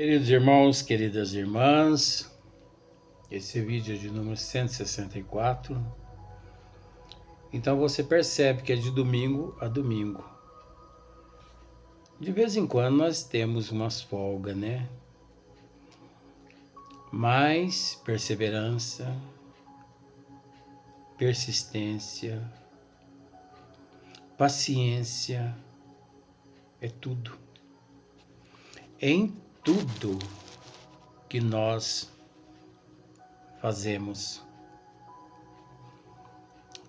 Queridos irmãos, queridas irmãs, esse vídeo é de número 164. Então você percebe que é de domingo a domingo. De vez em quando nós temos umas folgas, né? Mas perseverança, persistência, paciência é tudo. Em tudo que nós fazemos.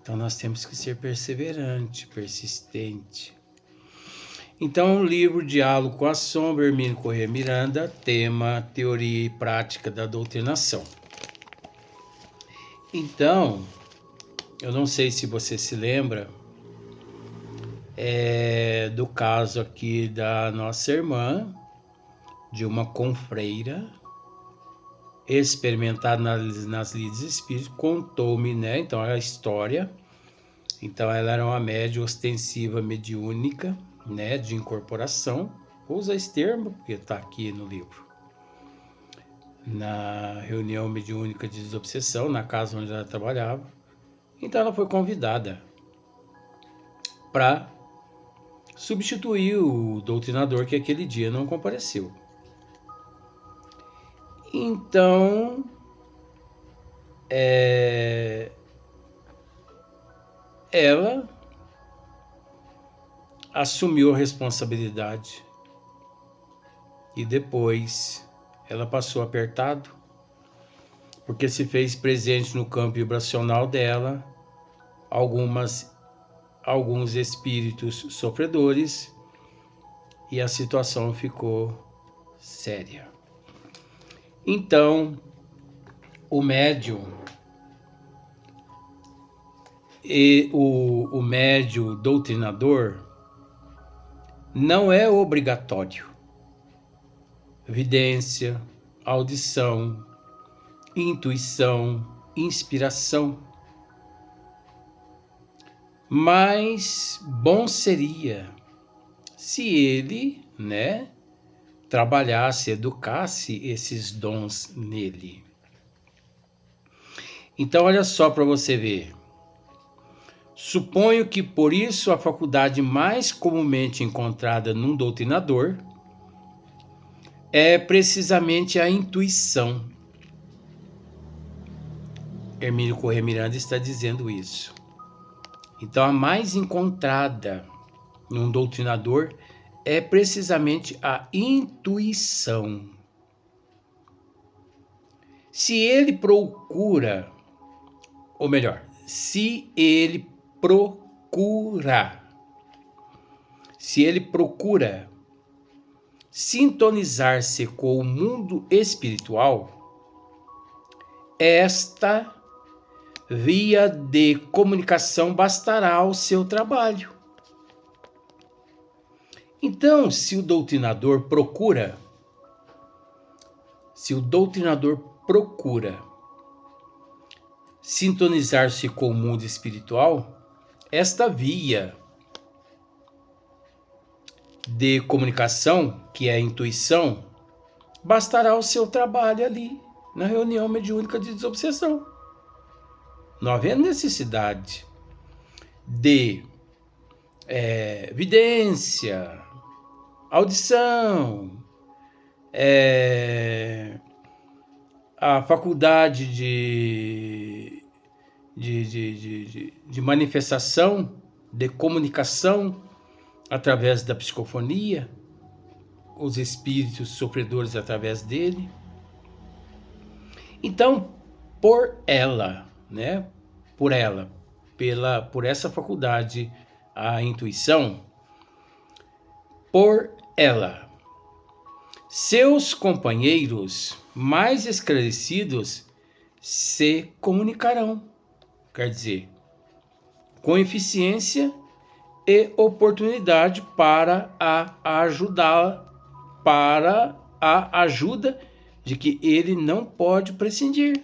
Então nós temos que ser perseverante, persistente. Então o livro Diálogo com a Sombra, Hermínio Corrêa Miranda, tema Teoria e Prática da Doutrinação. Então, eu não sei se você se lembra do caso aqui da nossa irmã, de uma confreira experimentada nas lides espíritas, contou-me, né? Então a história. Então ela era uma médium ostensiva mediúnica, né? De incorporação. Usa esse termo porque está aqui no livro. Na reunião mediúnica de desobsessão, na casa onde ela trabalhava. Então ela foi convidada para substituir o doutrinador que aquele dia não compareceu. Então, ela assumiu a responsabilidade e depois ela passou apertado, porque se fez presente no campo vibracional dela alguns espíritos sofredores e a situação ficou séria. Então, o médium e o médium doutrinador não é obrigatório. Evidência, audição, intuição, inspiração. Mas bom seria se ele, né, trabalhasse, educasse esses dons nele. Então, olha só para você ver. Suponho que por isso a faculdade mais comumente encontrada num doutrinador é precisamente a intuição. Hermínio Corrêa Miranda está dizendo isso. Então, a mais encontrada num doutrinador é precisamente a intuição. Se ele procura, ou melhor, se ele procura sintonizar-se com o mundo espiritual, esta via de comunicação bastará ao seu trabalho. Então, se o doutrinador procura sintonizar-se com o mundo espiritual, esta via de comunicação, que é a intuição, bastará ao seu trabalho ali, na reunião mediúnica de desobsessão. Não havendo necessidade de evidência, audição, a faculdade de manifestação, de comunicação através da psicofonia, os espíritos sofredores através dele. Então, por essa faculdade, a intuição, por ela, seus companheiros mais esclarecidos se comunicarão, quer dizer, com eficiência e oportunidade para ajudá-la, para a ajuda de que ele não pode prescindir,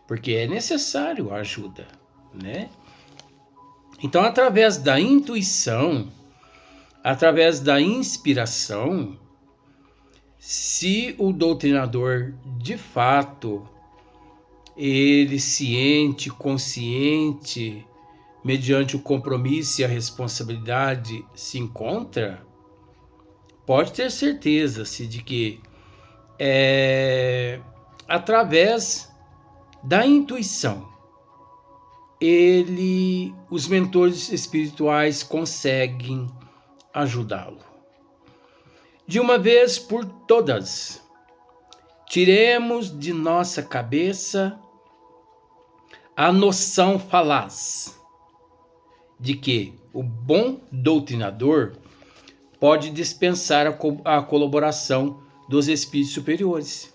porque é necessário a ajuda, né? Então, através da intuição, através da inspiração, Se o doutrinador, de fato, ele ciente, consciente, mediante o compromisso e a responsabilidade se encontra, pode ter certeza-se de que através da intuição, os mentores espirituais conseguem ajudá-lo. De uma vez por todas, tiremos de nossa cabeça a noção falaz de que o bom doutrinador pode dispensar a colaboração dos espíritos superiores.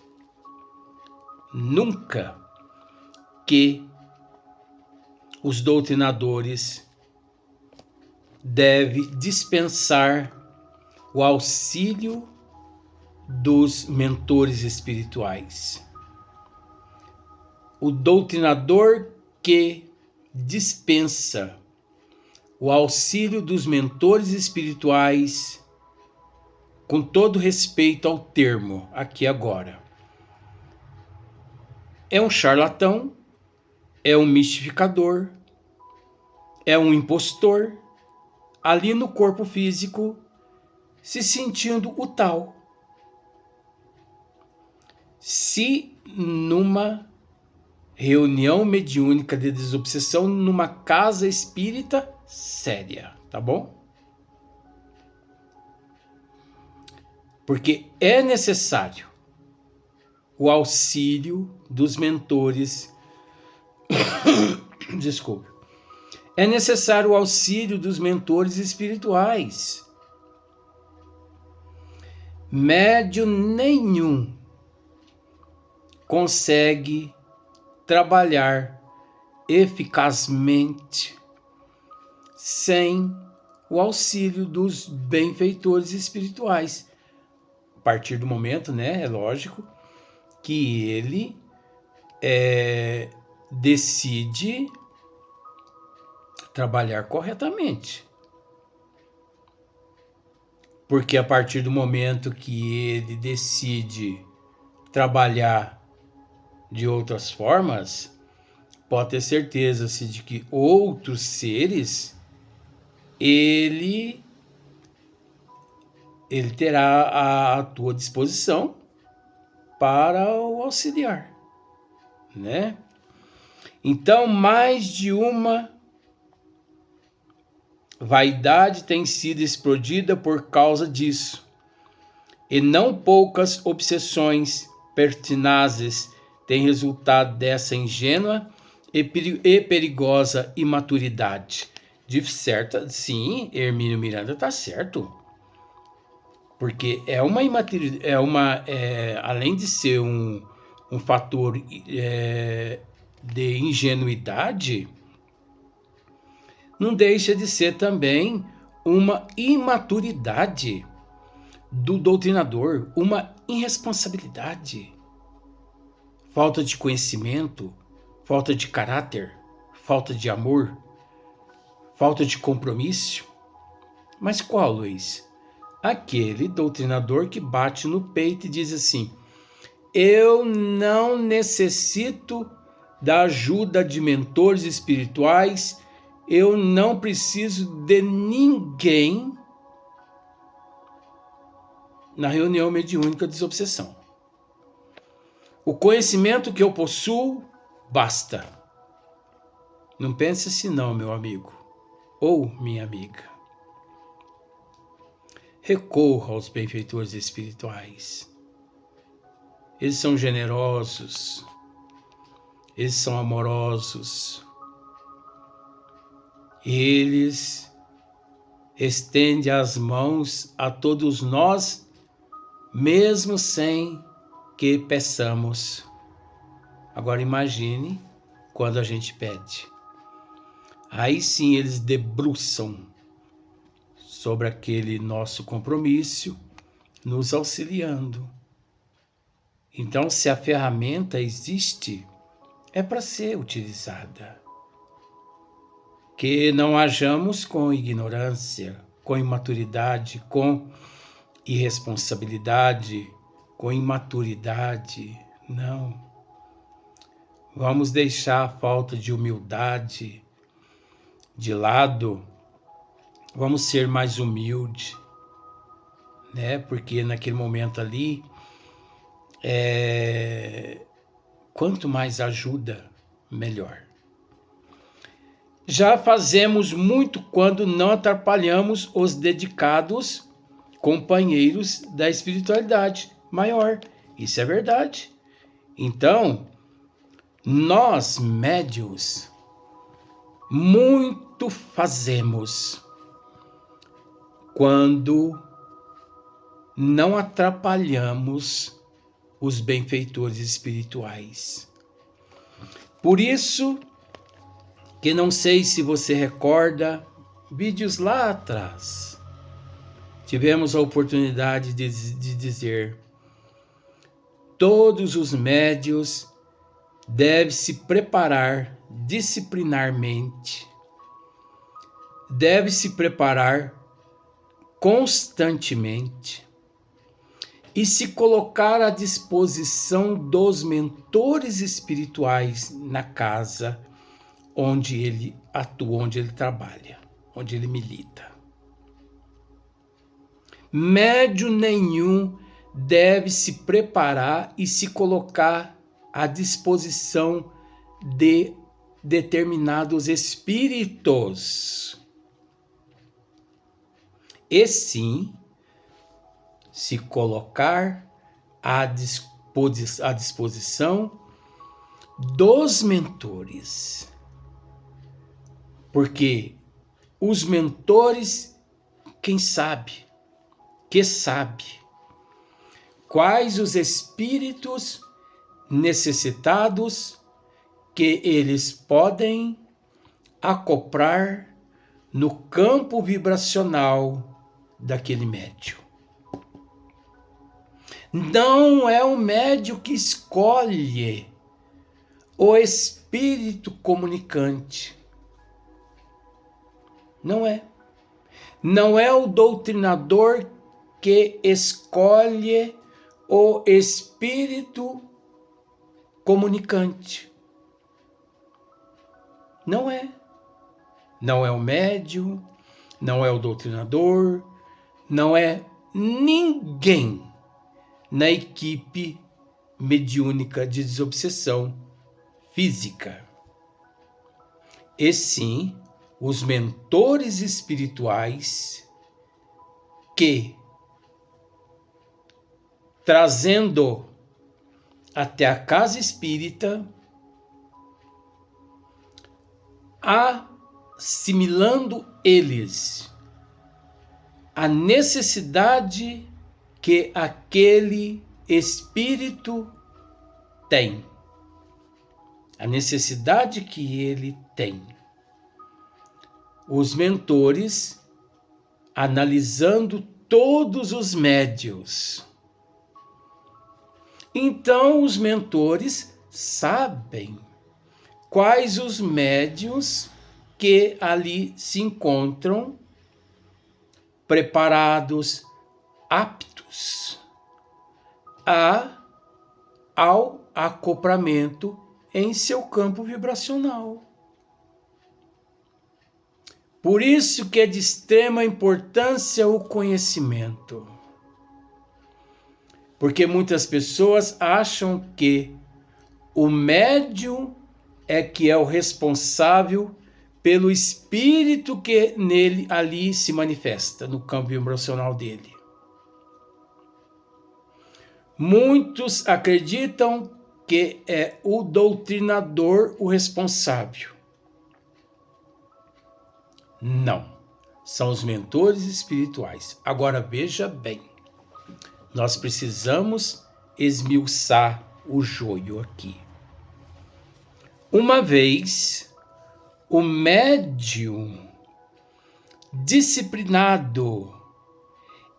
Nunca que os doutrinadores devem dispensar o auxílio dos mentores espirituais. O doutrinador que dispensa o auxílio dos mentores espirituais, com todo respeito ao termo aqui agora, é um charlatão, é um mistificador, é um impostor, ali no corpo físico, se sentindo o tal. Se numa reunião mediúnica de desobsessão, numa casa espírita séria, tá bom? Porque é necessário o auxílio dos mentores. Desculpe. É necessário o auxílio dos mentores espirituais. Médium nenhum consegue trabalhar eficazmente sem o auxílio dos benfeitores espirituais. A partir do momento, é lógico, que ele decide trabalhar corretamente. Porque a partir do momento que ele decide trabalhar de outras formas, pode ter certeza de que outros seres ele terá à tua disposição para o auxiliar, né? Então, mais de uma vaidade tem sido explodida por causa disso, e não poucas obsessões pertinazes têm resultado dessa ingênua e perigosa imaturidade. De certa, sim, Hermínio Miranda está certo, porque é uma imaturidade, além de ser um fator de ingenuidade, não deixa de ser também uma imaturidade do doutrinador, uma irresponsabilidade, falta de conhecimento, falta de caráter, falta de amor, falta de compromisso. Mas qual, Luiz? Aquele doutrinador que bate no peito e diz assim: eu não necessito da ajuda de mentores espirituais, eu não preciso de ninguém na reunião mediúnica de desobsessão. O conhecimento que eu possuo basta. Não pense assim não, meu amigo ou minha amiga. Recorra aos benfeitores espirituais. Eles são generosos, eles são amorosos, eles estendem as mãos a todos nós, mesmo sem que peçamos. Agora imagine quando a gente pede. Aí sim eles debruçam sobre aquele nosso compromisso, nos auxiliando. Então, se a ferramenta existe, é para ser utilizada. Que não hajamos com ignorância, com imaturidade, com irresponsabilidade, com imaturidade. Não. Vamos deixar a falta de humildade de lado. Vamos ser mais humildes, né? Porque naquele momento ali, quanto mais ajuda, melhor. Já fazemos muito quando não atrapalhamos os dedicados companheiros da espiritualidade maior. Isso é verdade. Então, nós, médios, muito fazemos quando não atrapalhamos os benfeitores espirituais. Por isso que não sei se você recorda, vídeos lá atrás, tivemos a oportunidade de dizer: todos os médios devem se preparar disciplinarmente, devem se preparar constantemente e se colocar à disposição dos mentores espirituais na casa onde ele atua, onde ele trabalha, onde ele milita. Médium nenhum deve se preparar e se colocar à disposição de determinados espíritos. E sim, se colocar à disposição dos mentores. Porque os mentores, que sabe quais os espíritos necessitados que eles podem acoplar no campo vibracional daquele médium. Não é o médium que escolhe o espírito comunicante. Não é. Não é o doutrinador que escolhe o espírito comunicante. Não é. Não é o médium, não é o doutrinador, não é ninguém na equipe mediúnica de desobsessão física. E sim, os mentores espirituais que, trazendo até a casa espírita, assimilando eles a necessidade que aquele espírito tem, a necessidade que ele tem. Os mentores, analisando todos os médios. Então, os mentores sabem quais os médios que ali se encontram preparados, aptos ao acoplamento em seu campo vibracional. Por isso que é de extrema importância o conhecimento. Porque muitas pessoas acham que o médium é que é o responsável pelo espírito que nele ali se manifesta, no campo vibracional dele. Muitos acreditam que é o doutrinador o responsável. Não, são os mentores espirituais. Agora veja bem, nós precisamos esmiuçar o joio aqui. Uma vez, o médium disciplinado,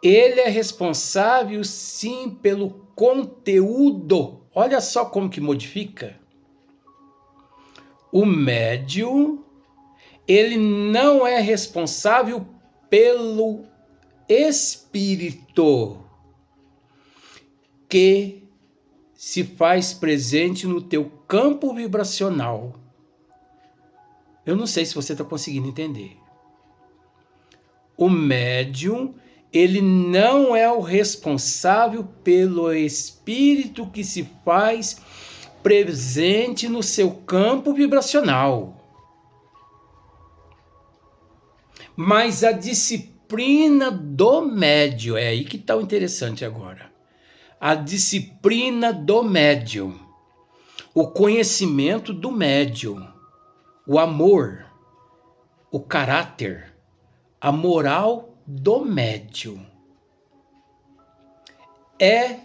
ele é responsável sim pelo conteúdo. Olha só como que modifica. O médium, ele não é responsável pelo espírito que se faz presente no teu campo vibracional. Eu não sei se você está conseguindo entender. O médium, ele não é o responsável pelo espírito que se faz presente no seu campo vibracional. Mas a disciplina do médium, é aí que está o interessante agora. A disciplina do médium, o conhecimento do médium, o amor, o caráter, a moral do médium é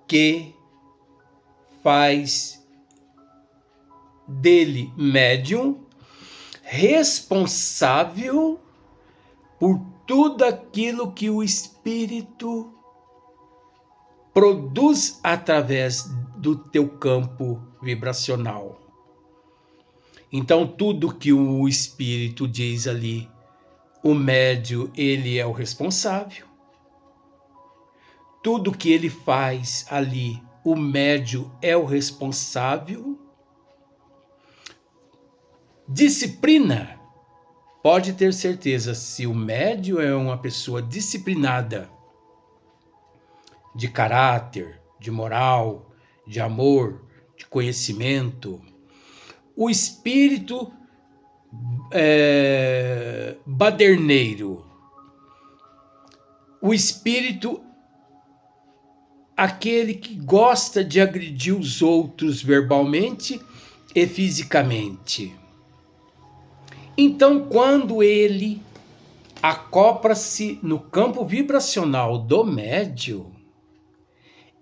que faz dele médium responsável por tudo aquilo que o espírito produz através do teu campo vibracional. Então, tudo que o espírito diz ali, o médium, ele é o responsável. Tudo que ele faz ali, o médium é o responsável. Disciplina, pode ter certeza, se o médium é uma pessoa disciplinada, de caráter, de moral, de amor, de conhecimento, o espírito baderneiro, o espírito aquele que gosta de agredir os outros verbalmente e fisicamente. Então, quando ele acopla-se no campo vibracional do médium,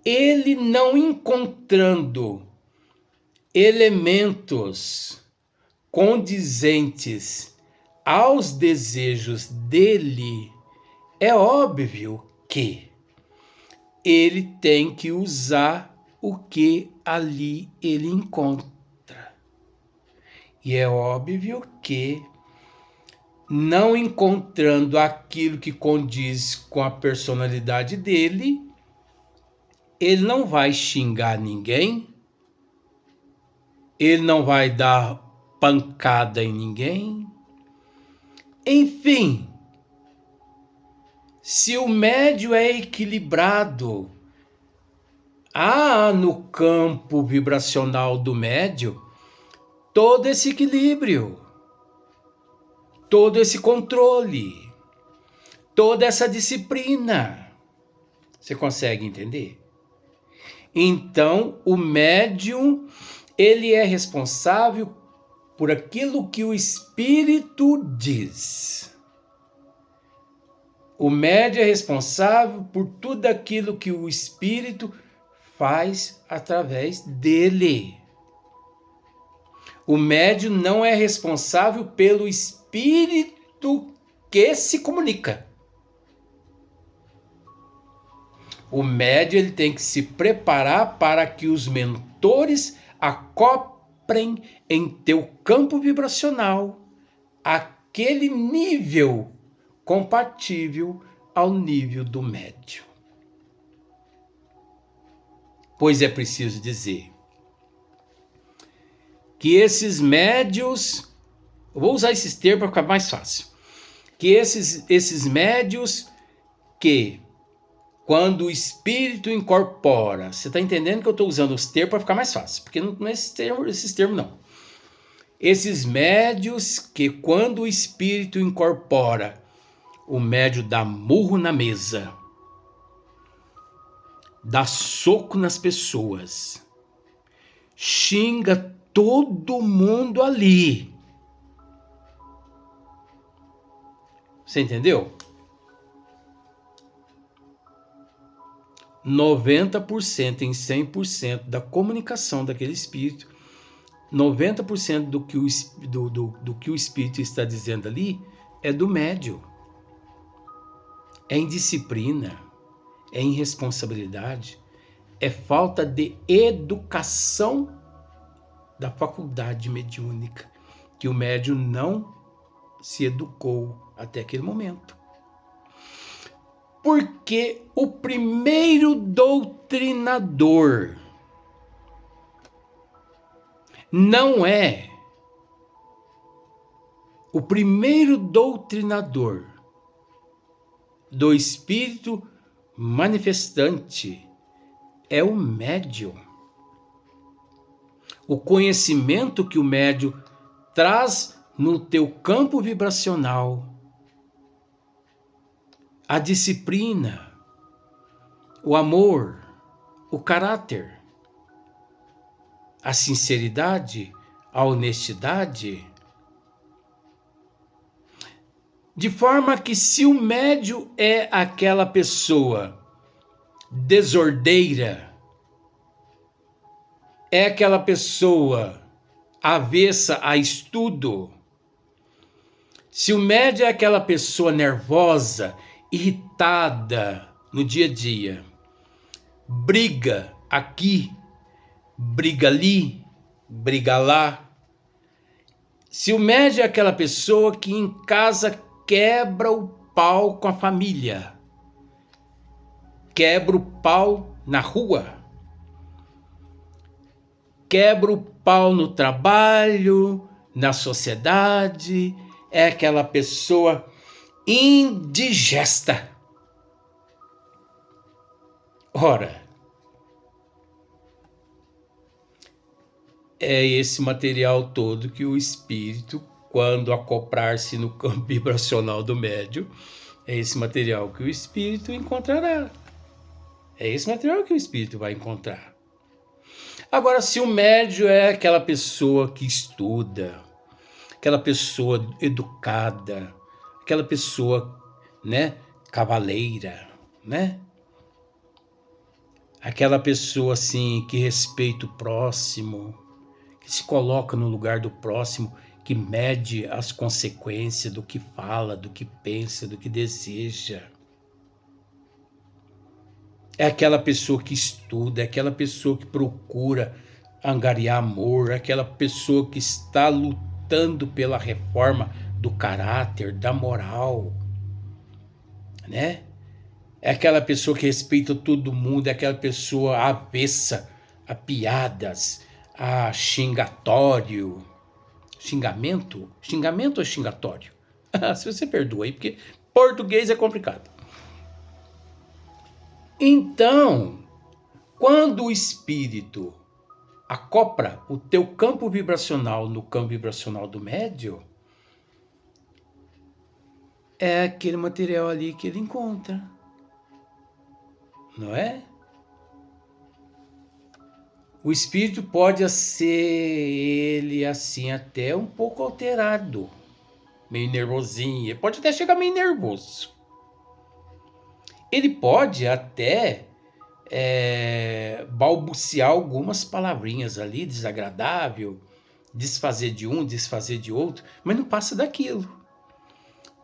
ele não encontrando elementos condizentes aos desejos dele, é óbvio que ele tem que usar o que ali ele encontra. E é óbvio que, não encontrando aquilo que condiz com a personalidade dele, ele não vai xingar ninguém, ele não vai dar pancada em ninguém. Enfim, se o médium é equilibrado, há no campo vibracional do médium todo esse equilíbrio, todo esse controle, toda essa disciplina. Você consegue entender? Então, o médium, ele é responsável por aquilo que o espírito diz. O médium é responsável por tudo aquilo que o espírito faz através dele. O médium não é responsável pelo espírito que se comunica. O médium, ele tem que se preparar para que os mentores acoplem em teu campo vibracional aquele nível compatível ao nível do médium. Pois é preciso dizer que esses médios, eu vou usar esses termos para ficar mais fácil, que esses médios que, quando o espírito incorpora, você está entendendo que eu estou usando os termos para ficar mais fácil, porque não é esses termos não. Esses médios que, quando o espírito incorpora, o médium dá murro na mesa, dá soco nas pessoas, xinga todo mundo ali. Você entendeu? 90% em 100% da comunicação daquele espírito, 90% do que o espírito está dizendo ali é do médium. É indisciplina, é irresponsabilidade, é falta de educação da faculdade mediúnica, que o médium não se educou até aquele momento. Porque o primeiro doutrinador não é o primeiro doutrinador do espírito manifestante é o médium. O conhecimento que o médium traz no teu campo vibracional, a disciplina, o amor, o caráter, a sinceridade, a honestidade. De forma que se o médium é aquela pessoa desordeira, é aquela pessoa avessa a estudo, se o médium é aquela pessoa nervosa, irritada no dia a dia, briga aqui, briga ali, briga lá. Se o médium é aquela pessoa que em casa quebra o pau com a família, quebra o pau na rua, quebra o pau no trabalho, na sociedade, é aquela pessoa indigesta. Ora, é esse material todo que o espírito, quando acoplar-se no campo vibracional do médium, é esse material que o espírito encontrará. É esse material que o espírito vai encontrar. Agora, se o médium é aquela pessoa que estuda, aquela pessoa educada, aquela pessoa, né, cavaleira, né? Aquela pessoa assim que respeita o próximo, que se coloca no lugar do próximo, que mede as consequências do que fala, do que pensa, do que deseja. É aquela pessoa que estuda, é aquela pessoa que procura angariar amor, é aquela pessoa que está lutando pela reforma do caráter, da moral, né? É aquela pessoa que respeita todo mundo, é aquela pessoa avessa a piadas, a xingatório. Xingamento? Xingamento ou xingatório? Se você perdoa aí, porque português é complicado. Então, quando o espírito acopla o teu campo vibracional no campo vibracional do médium, é aquele material ali que ele encontra. Não é? O espírito pode ser ele assim até um pouco alterado, meio nervosinho, ele pode até chegar meio nervoso. Ele pode até balbuciar algumas palavrinhas ali, desagradável, desfazer de um, desfazer de outro, mas não passa daquilo.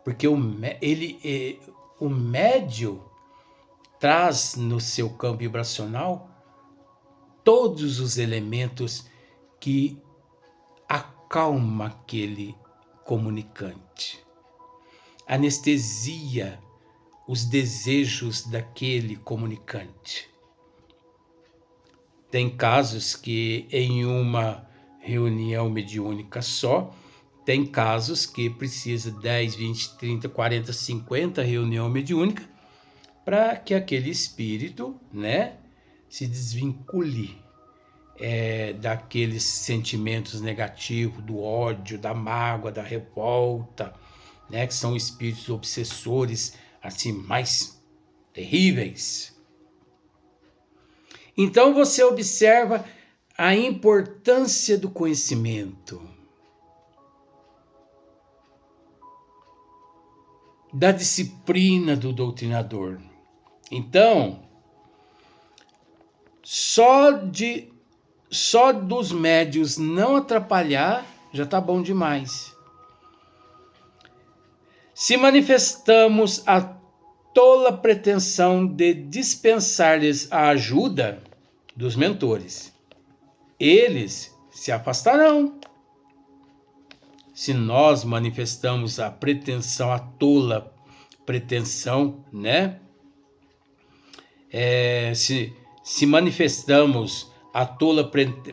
Porque o médium traz no seu campo vibracional todos os elementos que acalma aquele comunicante, anestesia os desejos daquele comunicante. Tem casos que em uma reunião mediúnica só, tem casos que precisa 10, 20, 30, 40, 50 reunião mediúnica para que aquele espírito, né, se desvincule daqueles sentimentos negativos, do ódio, da mágoa, da revolta, né, que são espíritos obsessores, assim, mais terríveis. Então você observa a importância do conhecimento, da disciplina do doutrinador. Então, só dos médios não atrapalhar já está bom demais. Se manifestamos a tola pretensão de dispensar-lhes a ajuda dos mentores, eles se afastarão. Se nós manifestamos a pretensão, a tola pretensão, né, se manifestamos a tola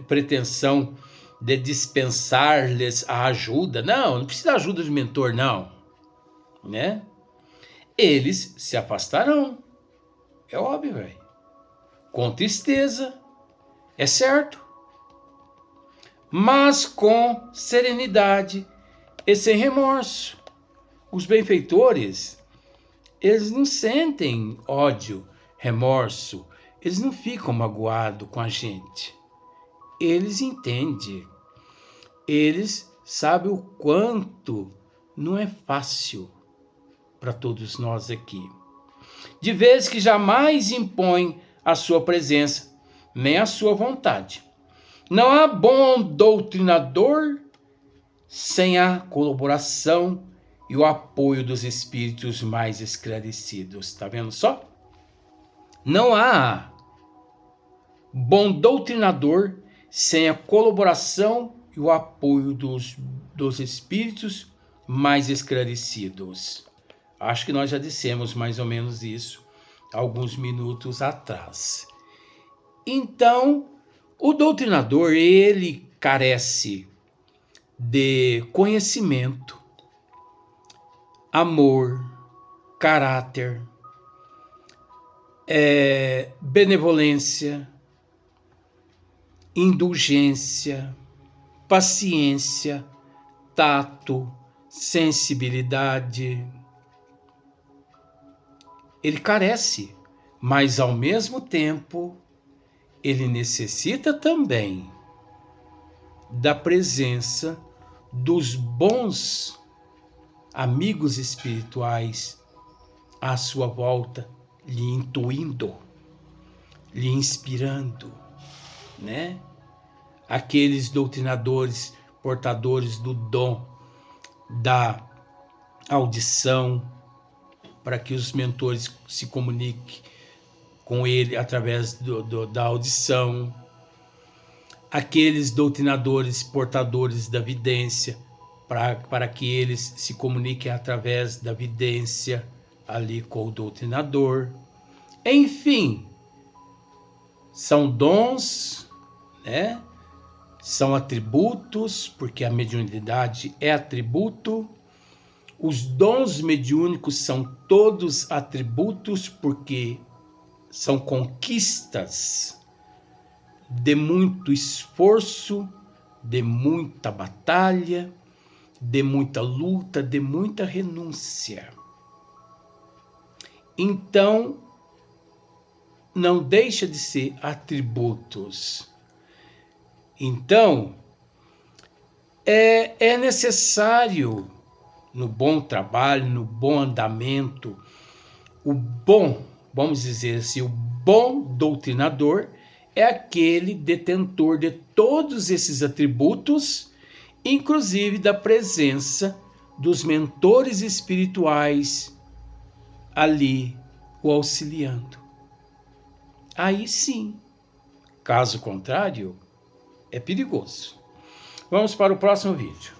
pretensão de dispensar-lhes a ajuda, não precisa da ajuda do mentor, não, né? Eles se afastarão, é óbvio, velho. Com tristeza, é certo, mas com serenidade e sem remorso. Os benfeitores, eles não sentem ódio, remorso, eles não ficam magoados com a gente. Eles entendem, eles sabem o quanto não é fácil para todos nós aqui. De vez que jamais impõe a sua presença, nem a sua vontade. Não há bom doutrinador sem a colaboração e o apoio dos espíritos mais esclarecidos. Tá vendo só? Não há bom doutrinador sem a colaboração e o apoio dos espíritos mais esclarecidos. Acho que nós já dissemos mais ou menos isso alguns minutos atrás. Então, o doutrinador, ele carece de conhecimento, amor, caráter, benevolência, indulgência, paciência, tato, sensibilidade. Ele carece, mas ao mesmo tempo ele necessita também da presença dos bons amigos espirituais à sua volta, lhe intuindo, lhe inspirando, né? Aqueles doutrinadores portadores do dom da audição, para que os mentores se comuniquem com ele através da audição. Aqueles doutrinadores portadores da vidência, para que eles se comuniquem através da vidência ali com o doutrinador. Enfim, são dons, né? São atributos, porque a mediunidade é atributo. Os dons mediúnicos são todos atributos, porque são conquistas de muito esforço, de muita batalha, de muita luta, de muita renúncia. Então, não deixa de ser atributos. Então, é necessário, no bom trabalho, no bom andamento, vamos dizer assim, o bom doutrinador é aquele detentor de todos esses atributos, inclusive da presença dos mentores espirituais ali o auxiliando. Aí sim, caso contrário, é perigoso. Vamos para o próximo vídeo.